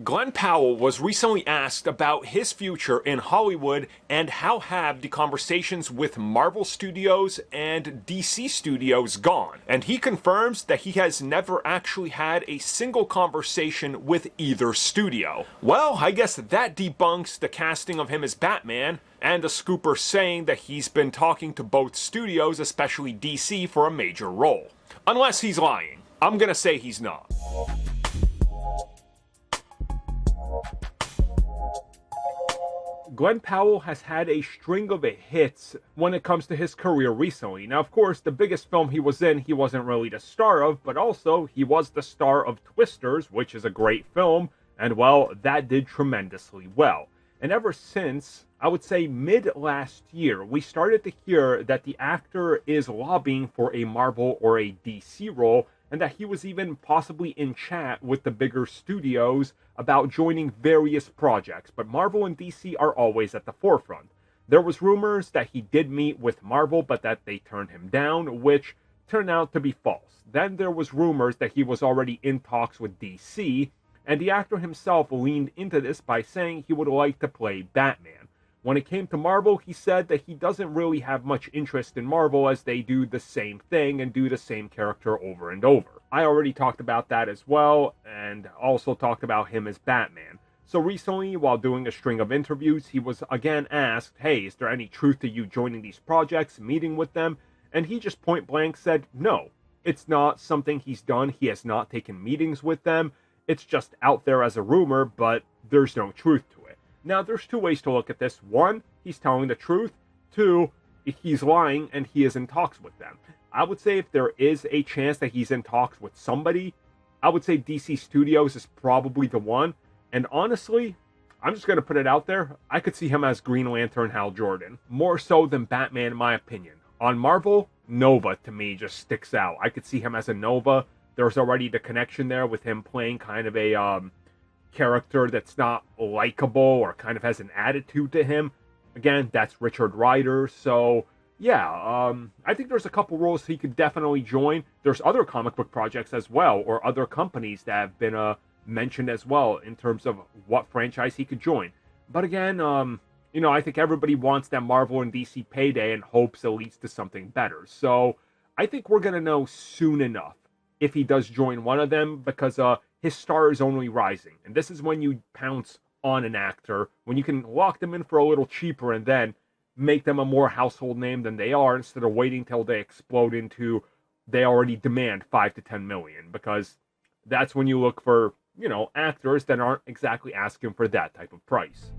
Glen Powell was recently asked about his future in Hollywood and how have the conversations with Marvel Studios and DC Studios gone. And he confirms that he has never actually had a single conversation with either studio. Well, I guess that debunks the casting of him as Batman, and a scooper saying that he's been talking to both studios, especially DC, for a major role. Unless he's lying. I'm gonna say he's not. Glen Powell has had a string of hits when it comes to his career recently. Now, of course, the biggest film he was in, he wasn't really the star of, but also he was the star of Twisters, which is a great film, and well, that did tremendously well. And ever since, I would say mid last year, we started to hear that the actor is lobbying for a Marvel or a DC role, and that he was even possibly in chat with the bigger studios about joining various projects, but Marvel and DC are always at the forefront. There was rumors that he did meet with Marvel, but that they turned him down, which turned out to be false. Then there was rumors that he was already in talks with DC, and the actor himself leaned into this by saying he would like to play Batman. When it came to Marvel, he said that he doesn't really have much interest in Marvel as they do the same thing and do the same character over and over. I already talked about that as well, and also talked about him as Batman. So recently, while doing a string of interviews, he was again asked, hey, is there any truth to you joining these projects, meeting with them? And he just point blank said, no, it's not something he's done. He has not taken meetings with them. It's just out there as a rumor, but there's no truth to it. Now, there's two ways to look at this. One, he's telling the truth. Two, he's lying and he is in talks with them. I would say if there is a chance that he's in talks with somebody, I would say DC Studios is probably the one. And honestly, I'm just going to put it out there, I could see him as Green Lantern Hal Jordan. More so than Batman, in my opinion. On Marvel, Nova to me just sticks out. I could see him as a Nova. There's already the connection there with him playing kind of a character that's not likable or kind of has an attitude to him. Again, that's Richard Rider. So yeah, I think there's a couple roles he could definitely join. There's other comic book projects as well, or other companies that have been mentioned as well in terms of what franchise he could join. But again, I think everybody wants that Marvel and DC payday and hopes it leads to something better. So I think we're going to know soon enough if he does join one of them, because his star is only rising. And this is when you pounce on an actor, when you can lock them in for a little cheaper and then make them a more household name than they are, instead of waiting till they explode into they already demand 5 to 10 million, because that's when you look for, actors that aren't exactly asking for that type of price.